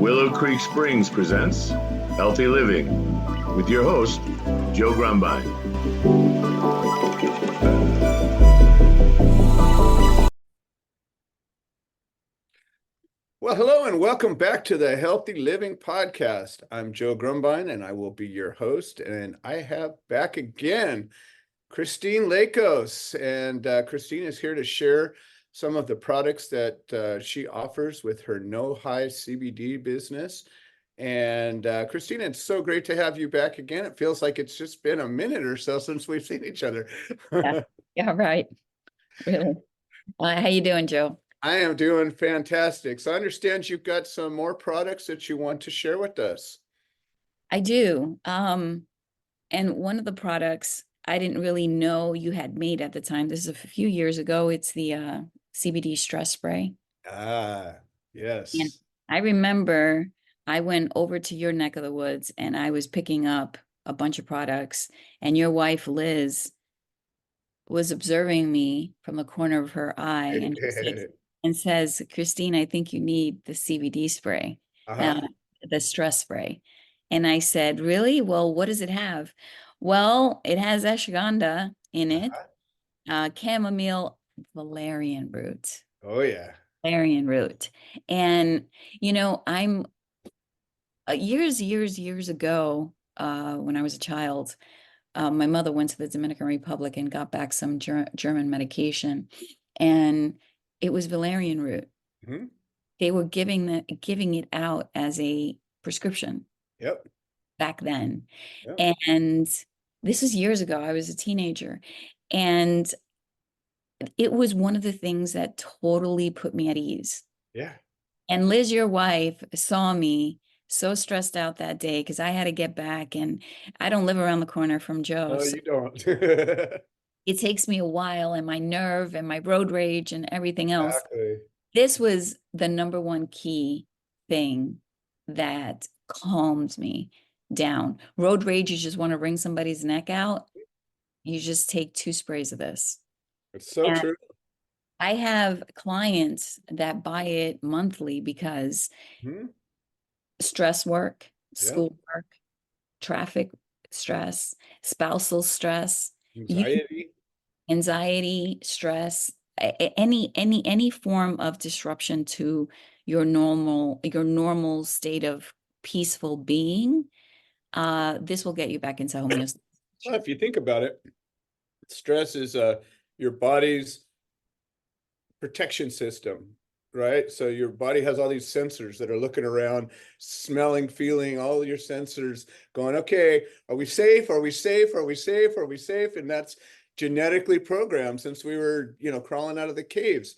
Willow Creek Springs presents Healthy Living with your host, Joe Grumbine. Well, hello and welcome back to the Healthy Living Podcast. I'm Joe Grumbine and I will be your host. And I have back again Christine Leakos. And Christine is here to share some of the products that she offers with her No High CBD business. And Christina, it's so great to have you back again. It feels like it's just been a minute or so since we've seen each other. Yeah, right. Really. How you doing, Joe? I am doing fantastic. So I understand you've got some more products that you want to share with us. I do. And one of the products I didn't really know you had made at the time. This is a few years ago. It's the CBD stress spray. Ah, And yes. I remember I went over to your neck of the woods and I was picking up a bunch of products, and your wife, Liz, was observing me from the corner of her eye and says, Christine, I think you need the CBD spray, uh, Uh-huh. the stress spray. And I said, really? Well, what does it have? Well, it has ashwagandha in it, Uh-huh. chamomile, valerian root, Oh, yeah. valerian root. And, I'm years ago, when I was a child, my mother went to the Dominican Republic and got back some German medication, and it was valerian root. Hmm. They were giving it out as a prescription Yep. back then. Yep. And this was years ago. I was a teenager. And it was one of the things that totally put me at ease. Yeah. And Liz, your wife, saw me so stressed out that day because I had to get back, and I don't live around the corner from Joe. No, So you don't. it takes me a while, and my nerve and my road rage and everything else. Exactly. This was the number one key thing that calmed me down. Road rage, you just want to wring somebody's neck out. You just take 2 sprays of this. It's so And true. I have clients that buy it monthly because Hmm. stress work, Yep. school work, traffic stress, spousal stress, you Anxiety. anxiety, stress, any form of disruption to your normal state of peaceful being, this will get you back into homeostasis. Well, if you think about it, stress is your body's protection system, right? So your body has all these sensors that are looking around, smelling, feeling, all your sensors going, okay, are we safe? Are we safe? Are we safe? Are we safe? And that's genetically programmed since we were, crawling out of the caves.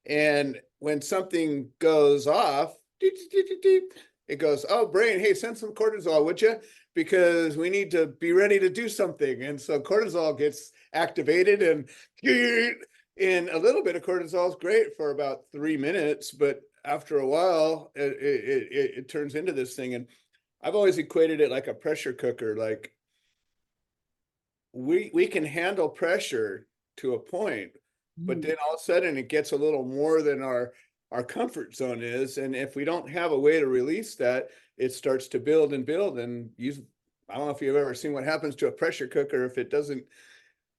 And when something goes off, it goes, oh, brain, hey, send some cortisol, would you? Because we need to be ready to do something. And so cortisol gets activated, and a little bit of cortisol is great for about 3 minutes, but after a while, it turns into this thing. And I've always equated it like a pressure cooker. Like we can handle pressure to a point, but Mm. then all of a sudden it gets a little more than our comfort zone is. And if we don't have a way to release that, it starts to build and build. And I don't know if you've ever seen what happens to a pressure cooker if it doesn't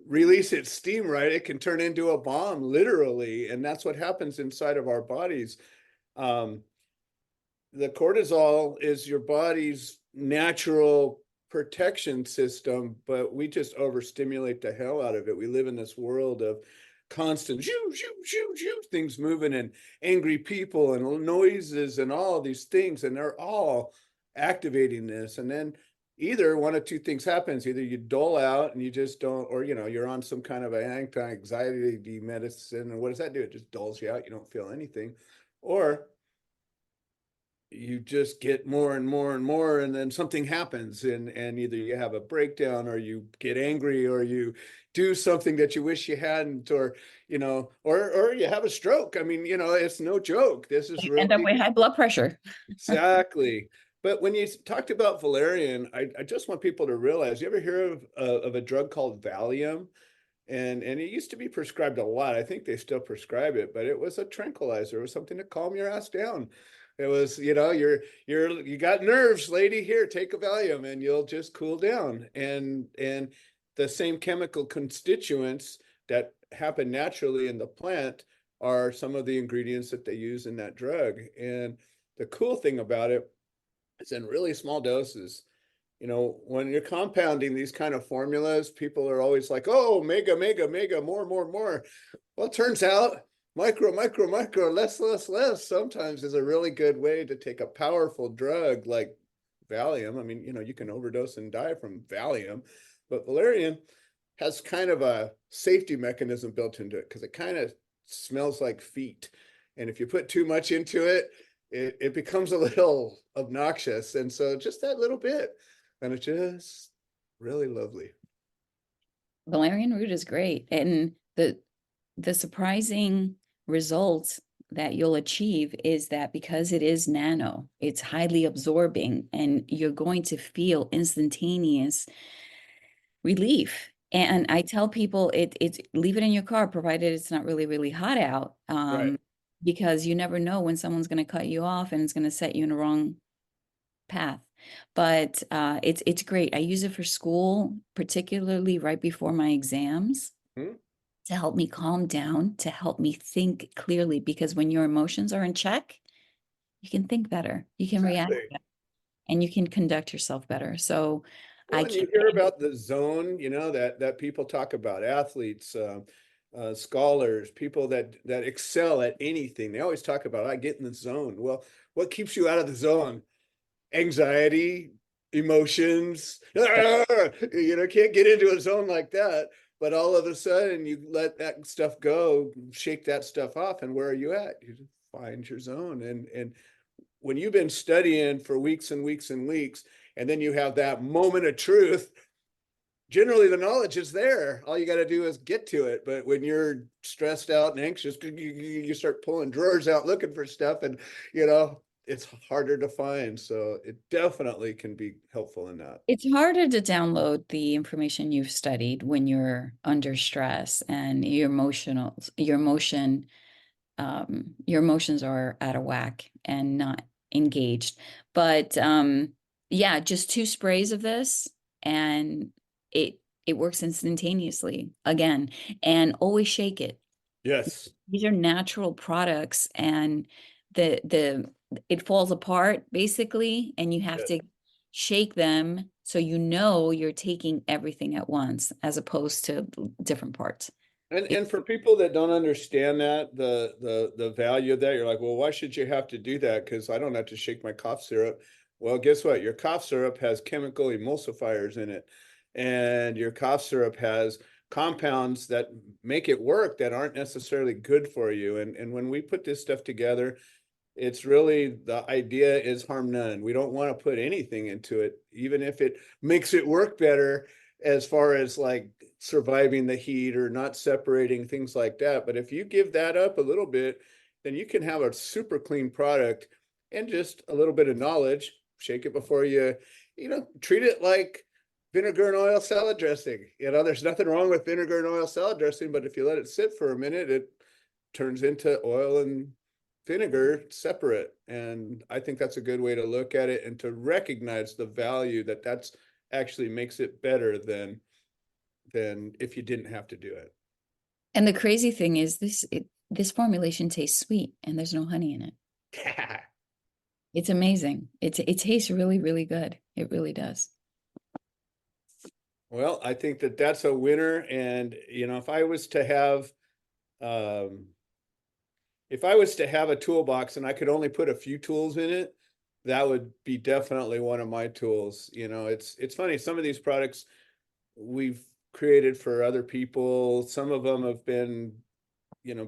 release its steam right, it can turn into a bomb, literally. And that's what happens inside of our bodies. Um, the cortisol is your body's natural protection system, but we just overstimulate the hell out of it. We live in this world of constant shoo, shoo, shoo, shoo, things moving, and angry people and noises and all these things, and they're all activating this. And then either one of two things happens: either you dole out and you just don't, or you're on some kind of an anti-anxiety medicine, and what does that do? It just dulls you out, you don't feel anything. Or you just get more and more and more, and then something happens, and either you have a breakdown, or you get angry, or you do something that you wish you hadn't, or or you have a stroke. I mean, it's no joke. This is End up really with high blood pressure. exactly. But when you talked about valerian, I just want people to realize, you ever hear of a drug called Valium? And it used to be prescribed a lot. I think they still prescribe it, but it was a tranquilizer. It was something to calm your ass down. It was, you got nerves, lady. Here, take a Valium and you'll just cool down. And the same chemical constituents that happen naturally in the plant are some of the ingredients that they use in that drug. And the cool thing about it, it's in really small doses. When you're compounding these kind of formulas, people are always like, oh, mega, mega, mega, more, more, more. Well, it turns out micro, micro, micro, less, less, less sometimes is a really good way to take a powerful drug like Valium. I mean, you can overdose and die from Valium, but valerian has kind of a safety mechanism built into it because it kind of smells like feet. And if you put too much into it, it becomes a little obnoxious. And so just that little bit, and it's just really lovely. Valerian root is great. And the surprising results that you'll achieve is that because it is nano, it's highly absorbing, and you're going to feel instantaneous relief. And I tell people it's leave it in your car, provided it's not really, really hot out. Right. Because you never know when someone's going to cut you off and it's going to set you in the wrong path. But it's great. I use it for school, particularly right before my exams, to help me calm down, to help me think clearly. Because when your emotions are in check, you can think better, you can react Exactly. better, and you can conduct yourself better. So Well, I and you keep hear about the zone, that people talk about, athletes, scholars, people that excel at anything. They always talk about, I get in the zone. Well, what keeps you out of the zone? Anxiety, emotions. Can't get into a zone like that. But all of a sudden, you let that stuff go, shake that stuff off, and where are you at? You just find your zone. And when you've been studying for weeks and weeks and weeks, and then you have that moment of truth, generally the knowledge is there. All you got to do is get to it. But when you're stressed out and anxious, you start pulling drawers out looking for stuff, and it's harder to find. So it definitely can be helpful in that. It's harder to download the information you've studied when you're under stress and your emotions are out of whack and not engaged. But yeah, just 2 sprays of this and it works instantaneously again. And always shake it. Yes. These are natural products, and the it falls apart basically, and you have Yeah. to shake them so you're taking everything at once as opposed to different parts. And for people that don't understand that, the value of that, you're like, well, why should you have to do that? Because I don't have to shake my cough syrup. Well, guess what? Your cough syrup has chemical emulsifiers in it, and your cough syrup has compounds that make it work that aren't necessarily good for you. And when we put this stuff together, it's really, the idea is harm none. We don't want to put anything into it, even if it makes it work better as far as like surviving the heat or not separating, things like that. But if you give that up a little bit, then you can have a super clean product and just a little bit of knowledge. Shake it before treat it like vinegar and oil salad dressing. There's nothing wrong with vinegar and oil salad dressing, but if you let it sit for a minute, it turns into oil and vinegar separate. And I think that's a good way to look at it and to recognize the value that's actually makes it better than if you didn't have to do it. And the crazy thing is this formulation tastes sweet and there's no honey in it. It's amazing. It tastes really, really good. It really does. Well, I think that's a winner. And if I was to have a toolbox and I could only put a few tools in it, that would be definitely one of my tools. It's funny. Some of these products we've created for other people. Some of them have been,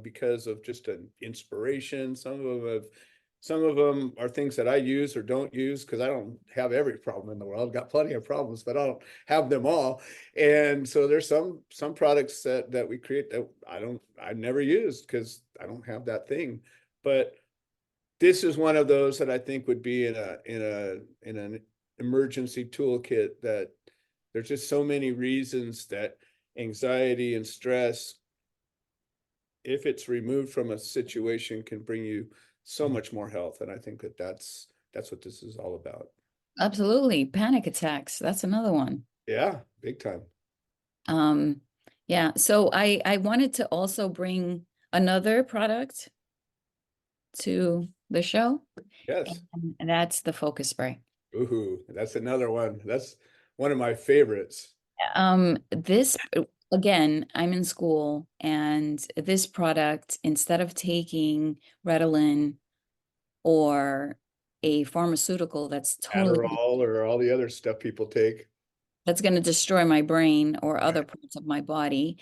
because of just an inspiration. Some of them are things that I use or don't use because I don't have every problem in the world. I've got plenty of problems, but I don't have them all. And so there's some products that we create that I've never used because I don't have that thing. But this is one of those that I think would be in an emergency toolkit. That there's just so many reasons that anxiety and stress, if it's removed from a situation, can bring you so much more health. And I think that's what this is all about. Absolutely. Panic attacks. That's another one. Yeah, big time. Um, yeah. So I wanted to also bring another product to the show, Yes. and that's the focus spray. Ooh, that's another one. That's one of my favorites. This again, I'm in school, and this product, instead of taking Ritalin or a pharmaceutical Adderall or all the other stuff people take. that's going to destroy my brain or other parts of my body,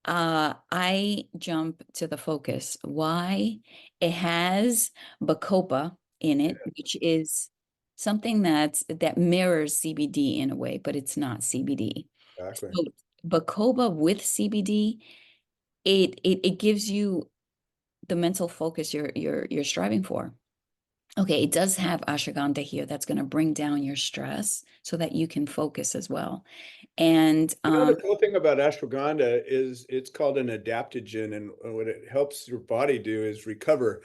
I jump to the focus. Why? It has bacopa in it, which is something that mirrors CBD in a way, but it's not CBD. Exactly. So bacopa with CBD, it gives you the mental focus you're striving for. Okay, it does have ashwagandha here that's going to bring down your stress so that you can focus as well. And The cool thing about ashwagandha is it's called an adaptogen, and what it helps your body do is recover.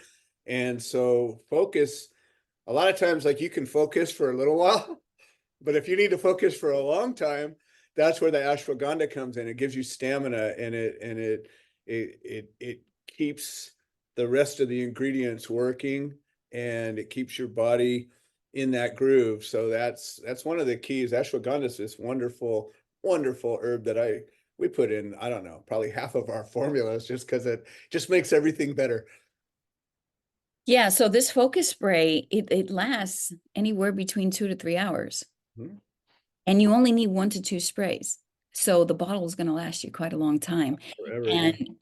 And so focus, a lot of times, like you can focus for a little while, but if you need to focus for a long time, that's where the ashwagandha comes in. It gives you stamina, and it keeps the rest of the ingredients working, and it keeps your body in that groove. So that's one of the keys. Ashwagandha is this wonderful, wonderful herb that we put in, I don't know, probably half of our formulas just because it just makes everything better. yeah, so this focus spray, it lasts anywhere between 2 to 3 hours. Mhm. And you only need 1 to 2 sprays. So the bottle is going to last you quite a long time. Forever, yeah. And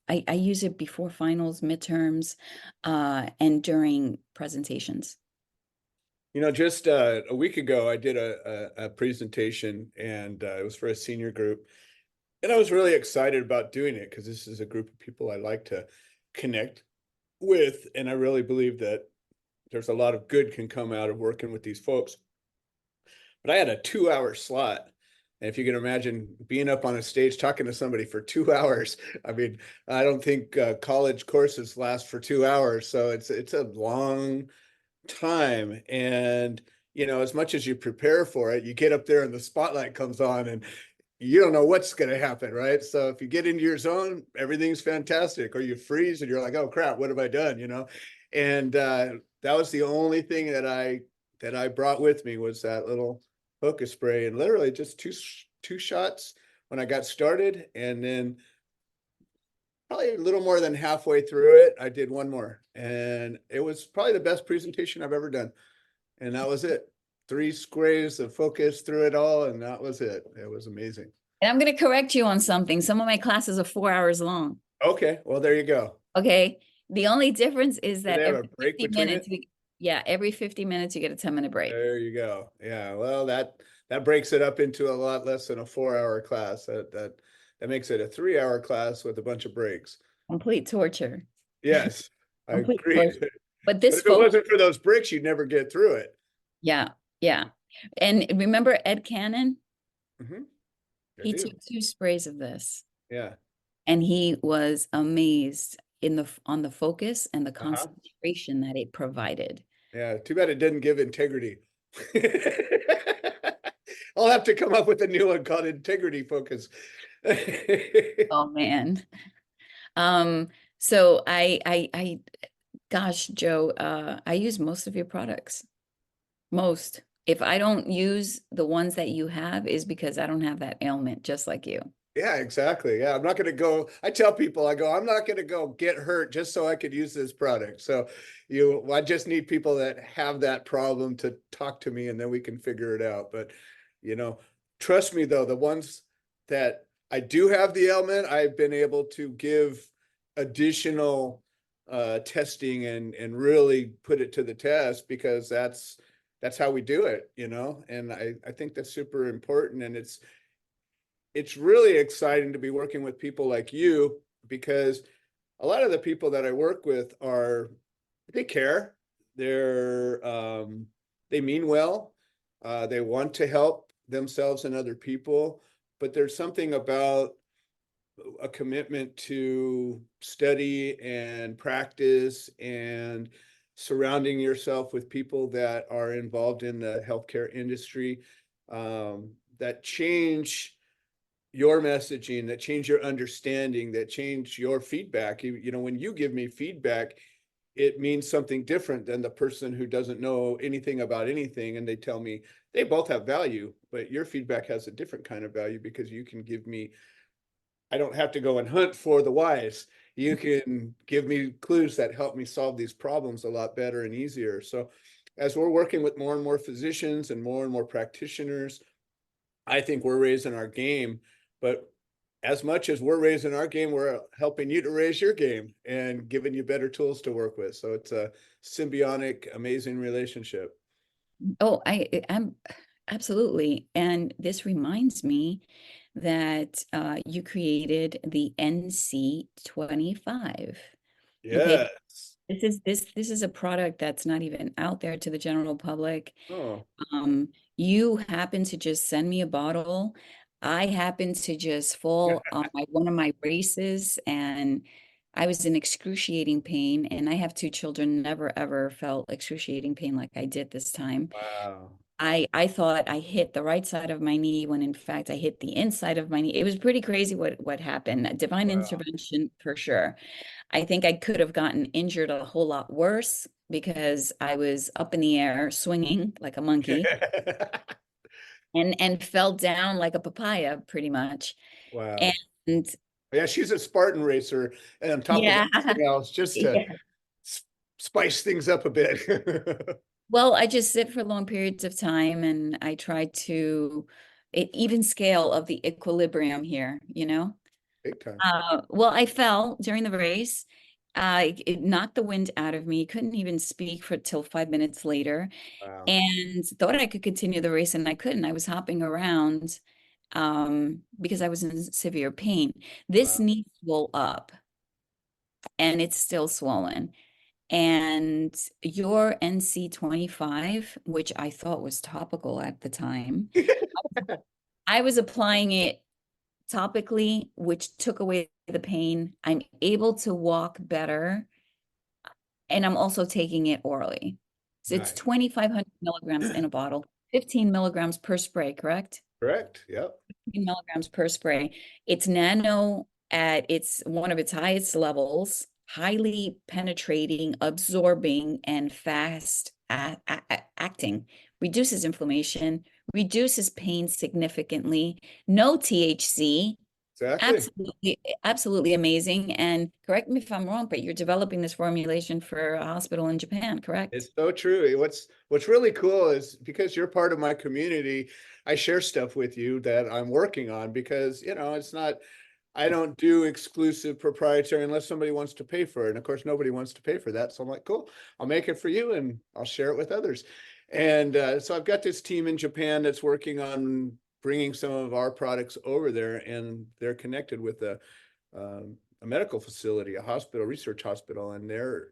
I use it before finals, midterms, and during presentations. Just a week ago, I did a presentation, and it was for a senior group. And I was really excited about doing it because this is a group of people I like to connect with. And I really believe that there's a lot of good can come out of working with these folks. But I had a 2 hour slot. And if you can imagine being up on a stage talking to somebody for 2 hours, I mean, I don't think college courses last for 2 hours. So it's a long time. And, as much as you prepare for it, you get up there and the spotlight comes on and you don't know what's going to happen, right? So if you get into your zone, everything's fantastic, or you freeze and you're like, oh crap, what have I done? And that was the only thing that I brought with me was that little focus spray, and literally just two shots when I got started, and then probably a little more than halfway through it, I did one more, and it was probably the best presentation I've ever done. And that was it. 3 sprays of focus through it all, and that was it. It was amazing. And I'm going to correct you on something. Some of my classes are 4 hours long. Okay, well, there you go. Okay. The only difference is Do that they have every a break 50 between minutes, it? every 50 minutes you get a 10-minute break. There you go. Yeah, well, that breaks it up into a lot less than a 4 hour class. That makes it a 3 hour class with a bunch of breaks. Complete torture. Yes, I Complete agree. torture. But But this if it wasn't for those breaks, you'd never get through it. yeah, yeah. And remember Ed Cannon? Mm-hmm. I He do. took 2 sprays of this, Yeah. and he was amazed on the focus and the Uh-huh. concentration that it provided. Yeah. Too bad it didn't give integrity. I'll have to come up with a new one called integrity focus. Oh man. So gosh, Joe, I use most of your products. Most. If I don't use the ones that you have, is because I don't have that ailment, just like you. Yeah, exactly. Yeah, I'm not going to go. I tell people, I'm not going to go get hurt just so I could use this product. So I just need people that have that problem to talk to me, and then we can figure it out. But, trust me though, the ones that I do have the ailment, I've been able to give additional testing and really put it to the test, because that's how we do it, and I think that's super important. And it's really exciting to be working with people like you, because a lot of the people that I work with they care. They mean well. They want to help themselves and other people, but there's something about a commitment to study and practice and surrounding yourself with people that are involved in the healthcare industry, that change your messaging, that change your understanding, that change your feedback. You know, when you give me feedback, it means something different than the person who doesn't know anything about anything and they tell me. They both have value, but your feedback has a different kind of value because you can give me, I don't have to go and hunt for the whys. You can give me clues that help me solve these problems a lot better and easier. So as we're working with more and more physicians and more practitioners, I think we're raising our game. But as much as we're raising our game, we're helping you to raise your game and giving you better tools to work with. So it's a symbiotic, amazing relationship. Oh, I'm absolutely. And this reminds me that you created the NC 25. Okay, Yes. this is a product that's not even out there to the general public. Oh, You happen to just send me a bottle. I happened to just fall on one of my races, and I was in excruciating pain. And I have two children, never ever felt excruciating pain like I did this time. wow. I thought I hit the right side of my knee when in fact I hit the inside of my knee. It was pretty crazy what happened. Divine Wow. intervention for sure. I think I could have gotten injured a whole lot worse because I was up in the air swinging like a monkey and fell down like a papaya pretty much. Wow. And Yeah, she's a Spartan racer and on top of yeah, everything else, just to yeah. spice things up a bit. Well, I just sit for long periods of time and I try to even scale of the equilibrium here, you know? Big time. Well, I fell during the race. It knocked the wind out of me. Couldn't even speak for till 5 minutes later, Wow. and thought I could continue the race, and I couldn't. I was hopping around because I was in severe pain. This Wow. knee swelled up, and it's still swollen. And your NC 25, which I thought was topical at the time, I was applying it topically, which took away the pain. I'm able to walk better, and I'm also taking it orally. So it's Nice. 2,500 milligrams in a bottle, 15 milligrams per spray, correct? Correct. Yep. 15 milligrams per spray. It's nano at its one of its highest levels, highly penetrating, absorbing, and fast acting. Reduces inflammation, reduces pain significantly. No THC. Exactly. Absolutely, absolutely amazing. And correct me if I'm wrong, but you're developing this formulation for a hospital in Japan, correct? It's so true. What's really cool is because you're part of my community, I share stuff with you that I'm working on because, you know, it's not, I don't do exclusive proprietary unless somebody wants to pay for it. And of course, nobody wants to pay for that. So I'm like, cool, I'll make it for you and I'll share it with others. And so I've got this team in Japan that's working on bringing some of our products over there, and they're connected with a medical facility, a hospital, research hospital, and they're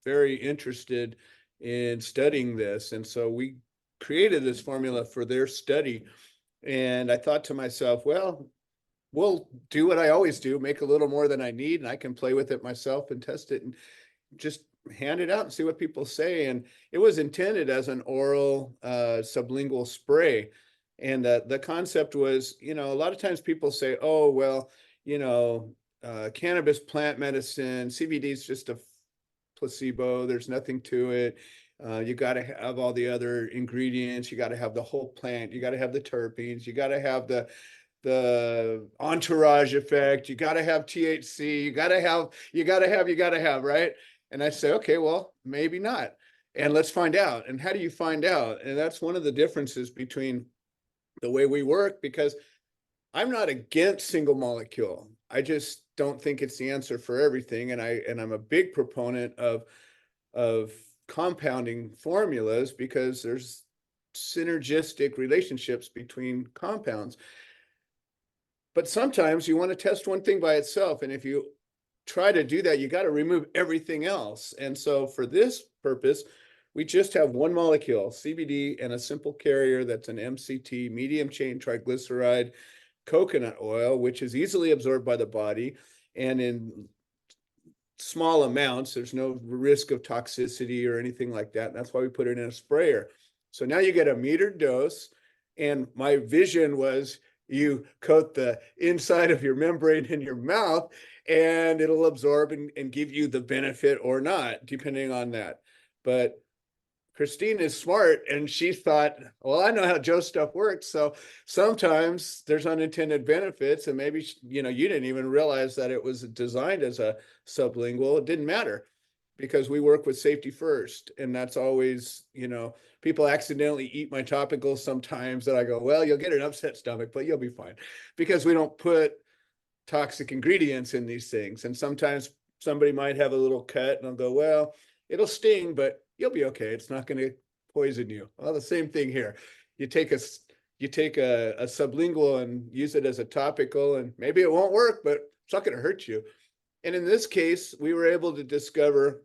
very interested in studying this. And so we created this formula for their study. And I thought to myself, well, we'll do what I always do, make a little more than I need, and I can play with it myself and test it and just hand it out and see what people say. And it was intended as an oral sublingual spray. And the concept was, you know, a lot of times people say, oh, well, you know, cannabis plant medicine, CBD is just a placebo. There's nothing to it. You got to have all the other ingredients. You got to have the whole plant. You got to have the terpenes. You got to have the entourage effect. You got to have THC. You got to have, right? And I say, okay, well, maybe not. And let's find out. And how do you find out? And that's one of the differences between the way we work, because I'm not against single molecule. I just don't think it's the answer for everything. And I'm a big proponent of compounding formulas because there's synergistic relationships between compounds. But sometimes you want to test one thing by itself. And if you try to do that, you got to remove everything else. And so for this purpose, we just have one molecule, CBD, and a simple carrier that's an MCT, medium chain triglyceride. coconut oil, which is easily absorbed by the body and in small amounts. There's no risk of toxicity or anything like that. And that's why we put it in a sprayer. So now you get a metered dose. And my vision was you coat the inside of your membrane in your mouth and it'll absorb and give you the benefit or not, depending on that. But Christine is smart and she thought, well, I know how Joe's stuff works. So sometimes there's unintended benefits and maybe, you didn't even realize that it was designed as a sublingual. It didn't matter because we work with safety first. And that's always, people accidentally eat my topicals sometimes that I go, well, you'll get an upset stomach, but you'll be fine because we don't put toxic ingredients in these things. And sometimes somebody might have a little cut and I'll go, well, it'll sting, but you'll be okay. It's not going to poison you. Well, the same thing here. You take a sublingual and use it as a topical, and maybe it won't work, but it's not going to hurt you. And in this case, we were able to discover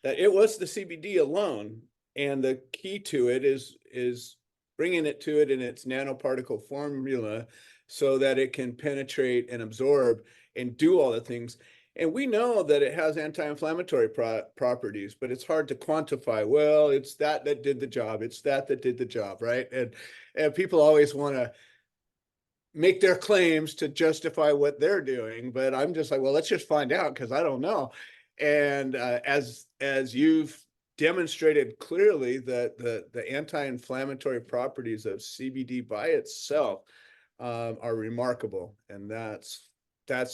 that it was the CBD alone, and the key to it is bringing it to it in its nanoparticle formula so that it can penetrate and absorb and do all the things. And we know that it has anti-inflammatory properties, but it's hard to quantify. Well, it's that did the job. It's that did the job, right? And people always want to make their claims to justify what they're doing. But I'm just like, well, let's just find out because I don't know. And as you've demonstrated clearly that the anti-inflammatory properties of CBD by itself are remarkable. And that's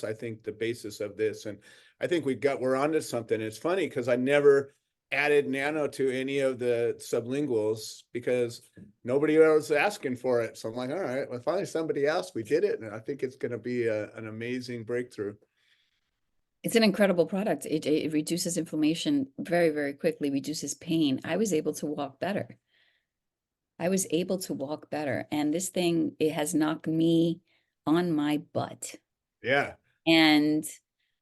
I think the basis of this. And I think we're onto something. It's funny because I never added nano to any of the sublinguals because nobody was asking for it. So I'm like, all right, well, finally somebody asked, we did it. And I think it's going to be an amazing breakthrough. It's an incredible product. It reduces inflammation very, very quickly, reduces pain. I was able to walk better. And this thing, it has knocked me on my butt. Yeah. And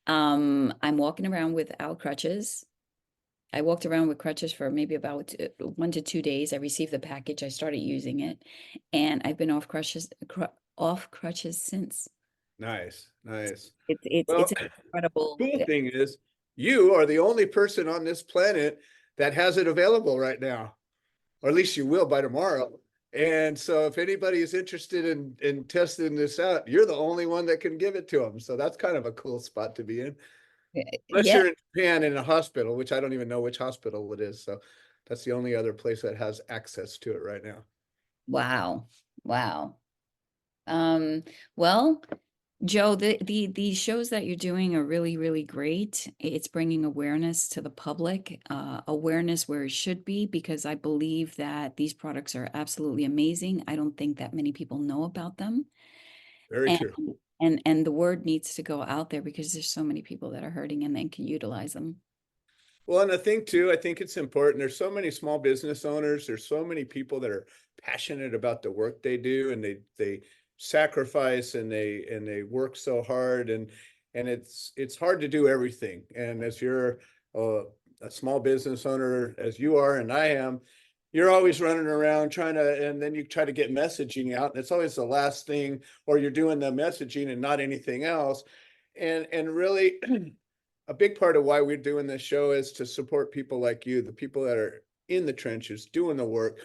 I'm walking around without crutches. I walked around with crutches for maybe about 1 to 2 days. I received the package. I started using it, and I've been off crutches since. Nice. It's incredible. Cool thing is you are the only person on this planet that has it available right now, or at least you will by tomorrow. And so if anybody is interested in testing this out, you're the only one that can give it to them. So that's kind of a cool spot to be in. Unless you're in Japan in a hospital, which I don't even know which hospital it is. So that's the only other place that has access to it right now. Wow. Well, Joe, the shows that you're doing are really, really great. It's bringing awareness to the public, awareness where it should be, because I believe that these products are absolutely amazing. I don't think that many people know about them. Very true. And the word needs to go out there because there's so many people that are hurting and then can utilize them. Well, and I think too, I think it's important. There's so many small business owners. There's so many people that are passionate about the work they do, and they sacrifice and they work so hard, and it's hard to do everything. And as you're a small business owner, as you are and I am, you're always running around trying to, and then you try to get messaging out, and it's always the last thing, or you're doing the messaging and not anything else. And really a big part of why we're doing this show is to support people like you, the people that are in the trenches doing the work,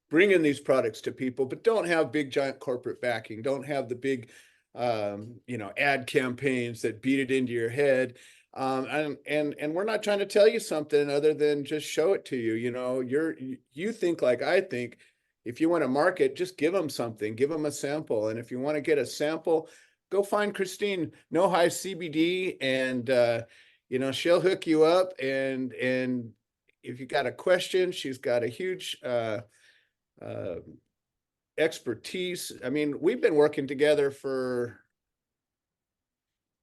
bringing these products to people, but don't have big giant corporate backing, don't have the big ad campaigns that beat it into your head. And we're not trying to tell you something other than just show it to you. You think like I think. If you want to market, just give them something, give them a sample. And if you want to get a sample, go find Christine, No High CBD, and she'll hook you up. And if you got a question, she's got a huge expertise. I mean, we've been working together for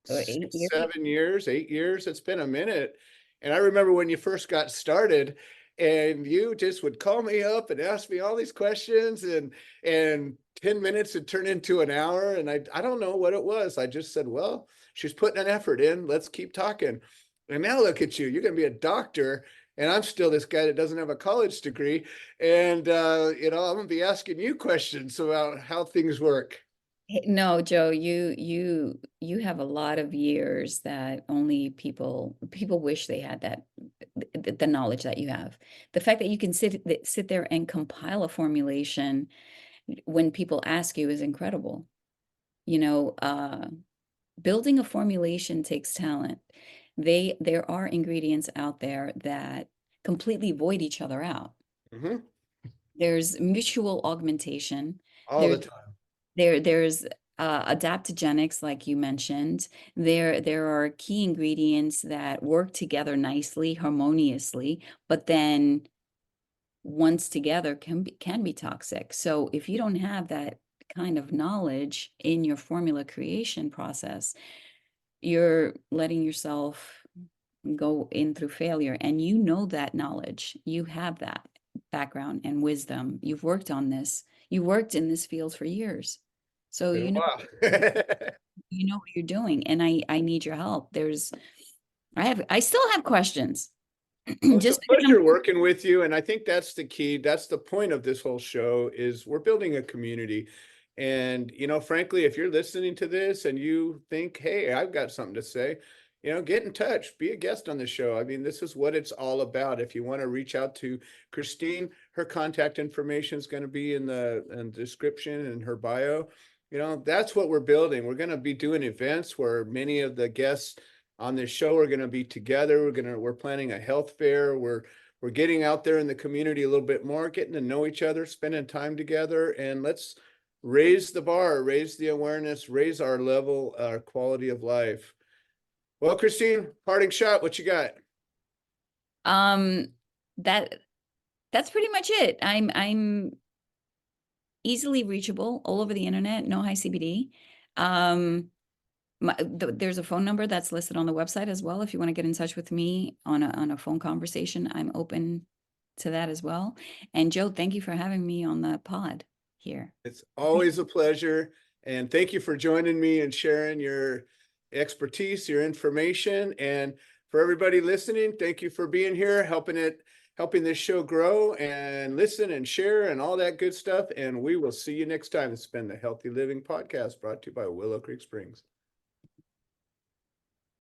8 years? 7 years, 8 years. It's been a minute. And I remember when you first got started and you just would call me up and ask me all these questions, and 10 minutes had turned into an hour. And I don't know what it was. I just said, well, she's putting an effort in. Let's keep talking. And now look at you. You're going to be a doctor. And I'm still this guy that doesn't have a college degree. And, I'm going to be asking you questions about how things work. No, Joe, you have a lot of years that only people wish they had that the knowledge that you have. The fact that you can sit there and compile a formulation when people ask you is incredible. You know, building a formulation takes talent. There are ingredients out there that completely void each other out. Hmm. There's mutual augmentation. All the There's time. there's adaptogenics, like you mentioned. There are key ingredients that work together nicely, harmoniously, but then once together can be toxic. So if you don't have that kind of knowledge in your formula creation process, you're letting yourself go in through failure. And you know that knowledge. You have that background and wisdom. You've worked on this. You worked in this field for years. So Been a you know while. you know what you're doing. And I need your help. I still have questions. Well, it's a Just because I'm pleasure working with you. And I think that's the key. That's the point of this whole show is we're building a community. And, frankly, if you're listening to this and you think, hey, I've got something to say, get in touch, be a guest on the show. I mean, this is what it's all about. If you want to reach out to Christine, her contact information is going to be in the description and her bio. That's what we're building. We're going to be doing events where many of the guests on this show are going to be together. We're planning a health fair. We're getting out there in the community a little bit more, getting to know each other, spending time together, and let's raise the bar, raise the awareness, raise our level, our quality of life. Well, Christine, parting shot, what you got? um that that's pretty much it. I'm easily reachable all over the internet, no high CBD. There's a phone number that's listed on the website as well. If you want to get in touch with me on a phone conversation, I'm open to that as well. And Joe, thank you for having me on the pod here. It's always a pleasure. And thank you for joining me and sharing your expertise, your information. And for everybody listening, thank you for being here, helping this show grow, and listen and share and all that good stuff. And we will see you next time. It's been the Healthy Living Podcast brought to you by Willow Creek Springs.